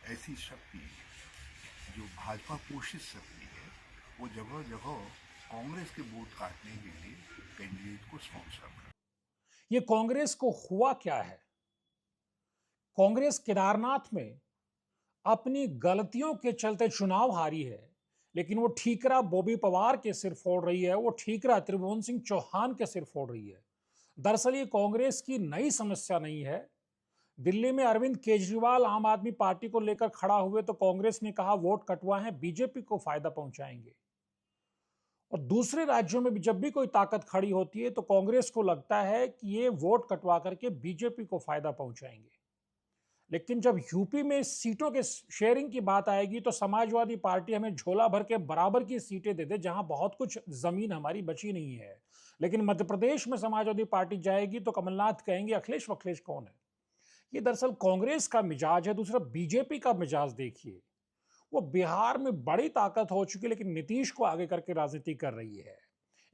ऐसी शक्ति जो भाजपा पोषित शक्ति है वो जगह जगह कांग्रेस के वोट काटने के लिए कैंडिडेट को स्पॉन्सर कर। ये कांग्रेस को हुआ क्या है? कांग्रेस केदारनाथ में अपनी गलतियों के चलते चुनाव हारी है, लेकिन वो ठीकरा बॉबी पवार के सिर फोड़ रही है, वो ठीकरा त्रिभुवन सिंह चौहान के सिर फोड़ रही है। दरअसल ये कांग्रेस की नई समस्या नहीं है। दिल्ली में अरविंद केजरीवाल आम आदमी पार्टी को लेकर खड़ा हुए तो कांग्रेस ने कहा वोट कटवाएं, बीजेपी को फायदा पहुंचाएंगे। और दूसरे राज्यों में भी जब भी कोई ताकत खड़ी होती है तो कांग्रेस को लगता है कि ये वोट कटवा करके बीजेपी को फायदा पहुंचाएंगे। लेकिन जब यूपी में सीटों के शेयरिंग की बात आएगी तो समाजवादी पार्टी हमें झोला भर के बराबर की सीटें दे दे, जहां बहुत कुछ जमीन हमारी बची नहीं है। लेकिन मध्य प्रदेश में समाजवादी पार्टी जाएगी तो कमलनाथ कहेंगे अखिलेश वखिलेश कौन है। ये दरअसल कांग्रेस का मिजाज है। दूसरा बीजेपी का मिजाज देखिए, वो बिहार में बड़ी ताकत हो चुकी है लेकिन नीतीश को आगे करके राजनीति कर रही है।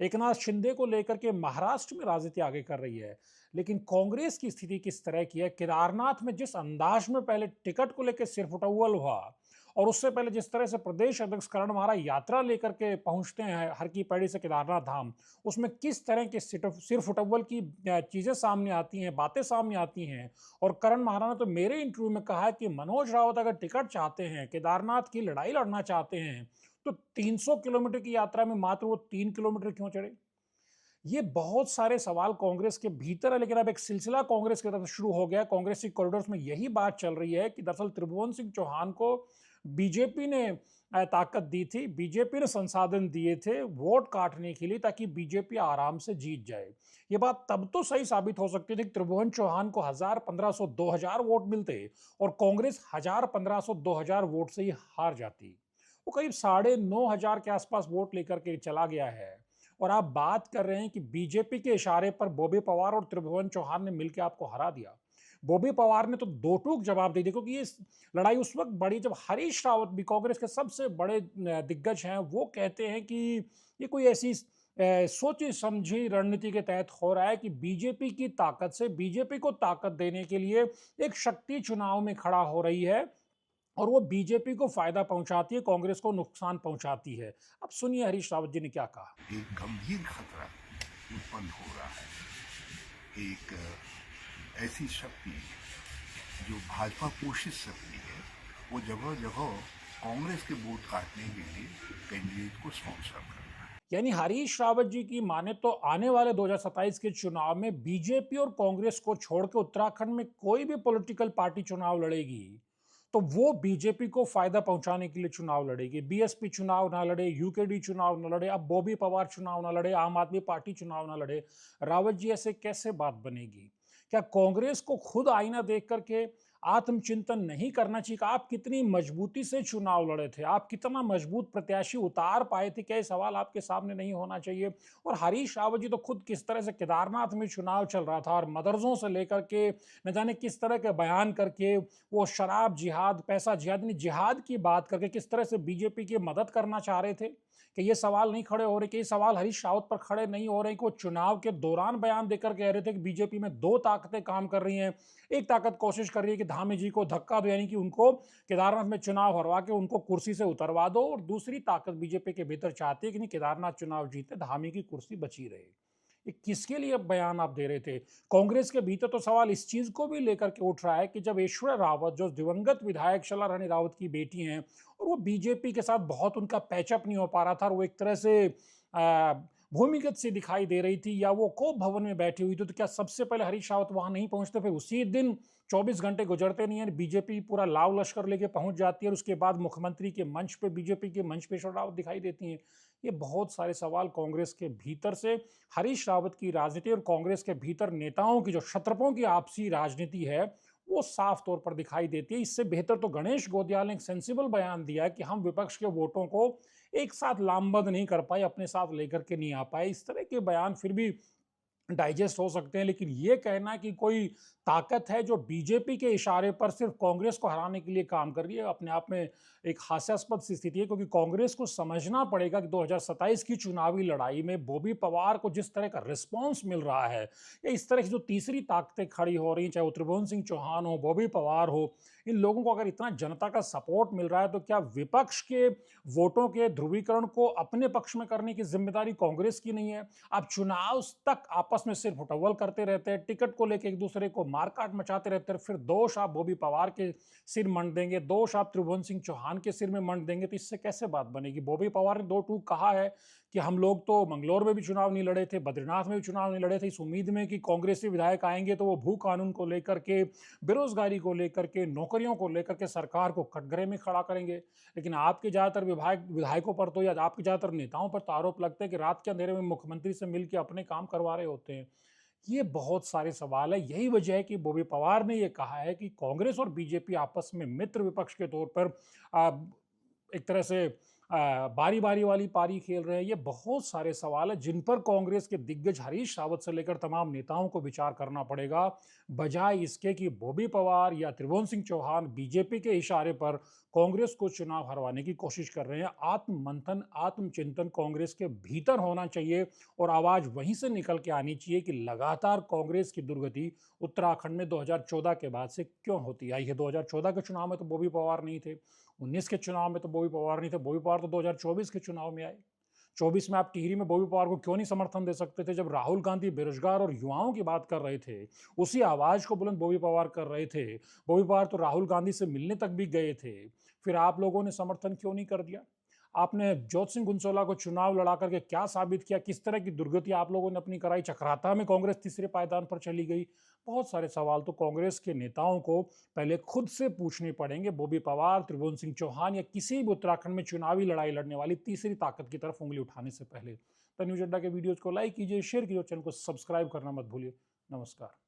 एकनाथ शिंदे को लेकर के महाराष्ट्र में राजनीति आगे कर रही है। लेकिन कांग्रेस की स्थिति किस तरह की है? केदारनाथ में जिस अंदाज में पहले टिकट को लेकर सिरफुटौल हुआ और उससे पहले जिस तरह से प्रदेश अध्यक्ष करण महाराज यात्रा लेकर के पहुंचते हैं हर की पैड़ी से केदारनाथ धाम, उसमें किस तरह के सिरफुटौल की चीजें सामने आती हैं, बातें सामने आती हैं। और करण महाराज ने तो मेरे इंटरव्यू में कहा है कि मनोज रावत अगर टिकट चाहते हैं, केदारनाथ की लड़ाई लड़ना चाहते हैं, तो 300 किलोमीटर की यात्रा में मात्र वो 3 किलोमीटर क्यों चढ़े? ये बहुत सारे सवाल कांग्रेस के भीतर है, लेकिन अब एक सिलसिला कांग्रेस की तरफ शुरू हो गया। कांग्रेस की कॉरिडोर्स में यही बात चल रही है कि दरअसल त्रिभुवन सिंह चौहान को बीजेपी ने ताकत दी थी, बीजेपी ने संसाधन दिए थे वोट काटने के लिए ताकि बीजेपी आराम से जीत जाए। ये बात तब तो सही साबित हो सकती थी कि त्रिभुवन चौहान को 1000, 1500, 2000 वोट मिलते और कांग्रेस 1000, 1500, 2000 वोट से ही हार जाती। वो करीब 9,500 के आसपास वोट लेकर के चला गया है। और आप बात कर रहे हैं कि बीजेपी के इशारे पर बॉबी पवार और त्रिभुवन चौहान ने मिलकर आपको हरा दिया। बॉबी पवार ने तो दो टूक जवाब दे दिया, क्योंकि ये लड़ाई उस वक्त बड़ी जब हरीश रावत भी कांग्रेस के सबसे बड़े दिग्गज हैं, वो कहते हैं कि ये कोई ऐसी सोची समझी रणनीति के तहत हो रहा है कि बीजेपी की ताकत से बीजेपी को ताकत देने के लिए एक शक्ति चुनाव में खड़ा हो रही है और वो बीजेपी को फायदा पहुंचाती है, कांग्रेस को नुकसान पहुंचाती है। अब सुनिए हरीश रावत जी ने क्या कहा। एक गंभीर खतरा उत्पन्न हो रहा है। एक ऐसी शक्ति जो भाजपा पोषित शक्ति है वो जगह जगह कांग्रेस के वोट काटने के लिए कैंडिडेट को स्पॉन्सर कर रहा है। यानी हरीश रावत जी की माने तो आने वाले 2027 के चुनाव में बीजेपी और कांग्रेस को छोड़ के उत्तराखंड में कोई भी पॉलिटिकल पार्टी चुनाव लड़ेगी तो वो बीजेपी को फायदा पहुंचाने के लिए चुनाव लड़ेगी। बीएसपी चुनाव ना लड़े, यूकेडी चुनाव ना लड़े, अब बॉबी पवार चुनाव ना लड़े, आम आदमी पार्टी चुनाव ना लड़े। रावत जी, ऐसे कैसे बात बनेगी? क्या कांग्रेस को खुद आईना देख करके आत्मचिंतन नहीं करना चाहिए कि आप कितनी मजबूती से चुनाव लड़े थे, आप कितना मजबूत प्रत्याशी उतार पाए थे? क्या ये सवाल आपके सामने नहीं होना चाहिए? और हरीश रावत जी तो खुद किस तरह से केदारनाथ में चुनाव चल रहा था और मदरसों से लेकर के न जाने किस तरह के बयान करके वो शराब जिहाद, पैसा जिहाद, यानी जिहाद की बात करके किस तरह से बीजेपी की मदद करना चाह रहे थे। कि ये सवाल नहीं खड़े हो रहे, कि ये सवाल हरीश रावत पर खड़े नहीं हो रहे कि वो चुनाव के दौरान बयान देकर कह रहे थे कि बीजेपी में दो ताकतें काम कर रही हैं। एक ताकत कोशिश कर रही है कि धामी जी को धक्का दो, यानी कि उनको केदारनाथ में चुनाव हरवा के उनको कुर्सी से उतरवा दो, और दूसरी ताकत बीजेपी के भीतर चाहती है कि नहीं, केदारनाथ चुनाव जीते, धामी की कुर्सी बची रहे। ये किसके लिए बयान आप दे रहे थे? कांग्रेस के भीतर तो सवाल इस चीज को भी लेकर के उठ रहा है कि जब ऐश्वर्या रावत, जो दिवंगत विधायक शला रानी रावत की बेटी हैं, और वो बीजेपी के साथ बहुत उनका पैचअप नहीं हो पा रहा था और वो एक तरह से भूमिगत सी दिखाई दे रही थी, या वो कोप भवन में बैठी हुई थी, तो क्या सबसे पहले हरीश रावत वहां नहीं पहुंचते? फिर उसी दिन 24 घंटे गुजरते नहीं है, बीजेपी पूरा लाव लश्कर लेके पहुंच जाती है और उसके बाद मुख्यमंत्री के मंच पे, बीजेपी के मंच पे ऐश्वर्या रावत दिखाई देती हैं। ये बहुत सारे सवाल कांग्रेस के भीतर से हरीश रावत की राजनीति और कांग्रेस के भीतर नेताओं की जो क्षत्रपों की आपसी राजनीति है वो साफ तौर पर दिखाई देती है। इससे बेहतर तो गणेश गोदियाल ने एक सेंसिबल बयान दिया है कि हम विपक्ष के वोटों को एक साथ लामबंद नहीं कर पाए, अपने साथ लेकर के नहीं आ पाए। इस तरह के बयान फिर भी डाइजेस्ट हो सकते हैं, लेकिन ये कहना कि कोई ताकत है जो बीजेपी के इशारे पर सिर्फ कांग्रेस को हराने के लिए काम कर रही है, अपने आप में एक हास्यास्पद सी स्थिति है। क्योंकि कांग्रेस को समझना पड़ेगा कि 2027 की चुनावी लड़ाई में बॉबी पवार को जिस तरह का रिस्पॉन्स मिल रहा है, या इस तरह की जो तीसरी ताकतें खड़ी हो रही हैं, चाहे वो त्रिभुवन सिंह चौहान हो, बॉबी पवार हो, इन लोगों को अगर इतना जनता का सपोर्ट मिल रहा है तो क्या विपक्ष के वोटों के ध्रुवीकरण को अपने पक्ष में करने की जिम्मेदारी कांग्रेस की नहीं है? आप चुनाव तक आपस में सिर्फ उटव्वल करते रहते हैं, टिकट को लेकर एक दूसरे को मारकाट मचाते रहते हैं, फिर दोष आप बॉबी पवार के सिर मंड देंगे, दोष आप त्रिभुवन सिंह चौहान के सिर में मंड देंगे, तो इससे कैसे बात बनेगी? बॉबी पवार ने दो टूक कहा है कि हम लोग तो मंगलौर में भी चुनाव नहीं लड़े थे, बद्रीनाथ में भी चुनाव नहीं लड़े थे, इस उम्मीद में कि कांग्रेसी विधायक आएंगे तो वो भू कानून को लेकर के, बेरोजगारी को लेकर के, नौकरियों को लेकर के सरकार को कटघरे में खड़ा करेंगे। लेकिन आपके ज्यादातर विधायकों पर तो या आपके ज्यादातर नेताओं पर तो आरोप लगता है कि रात के अंधेरे में मुख्यमंत्री से मिलकर अपने काम करवा रहे होते हैं। ये बहुत सारे सवाल है। यही वजह है कि बॉबी पवार ने यह कहा है कि कांग्रेस और बीजेपी आपस में मित्र विपक्ष के तौर पर एक तरह से बारी बारी वाली पारी खेल रहे हैं। ये बहुत सारे सवाल है जिन पर कांग्रेस के दिग्गज हरीश रावत से लेकर तमाम नेताओं को विचार करना पड़ेगा, बजाय इसके कि बॉबी पवार या त्रिभुवन सिंह चौहान बीजेपी के इशारे पर कांग्रेस को चुनाव हरवाने की कोशिश कर रहे हैं। आत्ममंथन, आत्मचिंतन कांग्रेस के भीतर होना चाहिए और आवाज वहीं से निकल के आनी चाहिए कि लगातार कांग्रेस की दुर्गति उत्तराखंड में 2014 के बाद से क्यों होती आई है। 2014 के चुनाव में तो बॉबी पवार नहीं थे, 19 के चुनाव में तो बॉबी पवार नहीं थे, बॉबी पवार तो 2024 के चुनाव में आए। 24 में आप टिहरी में बॉबी पवार को क्यों नहीं समर्थन दे सकते थे? जब राहुल गांधी बेरोजगार और युवाओं की बात कर रहे थे, उसी आवाज को बुलंद बॉबी पवार कर रहे थे। बॉबी पवार तो राहुल गांधी से मिलने तक भी गए थे, फिर आप लोगों ने समर्थन क्यों नहीं कर दिया? आपने जोत सिंह गुंसोला को चुनाव लड़ा करके क्या साबित किया? किस तरह की दुर्गति आप लोगों ने अपनी कराई? चक्राता में कांग्रेस तीसरे पायदान पर चली गई। बहुत सारे सवाल तो कांग्रेस के नेताओं को पहले खुद से पूछने पड़ेंगे। बॉबी पवार, त्रिभुवन सिंह चौहान या किसी भी उत्तराखंड में चुनावी लड़ाई लड़ने वाली तीसरी ताकत की तरफ उंगली उठाने से पहले। द न्यूज अड्डा के वीडियोज को लाइक कीजिए, शेयर कीजिए, चैनल को सब्सक्राइब करना मत भूलिए। नमस्कार।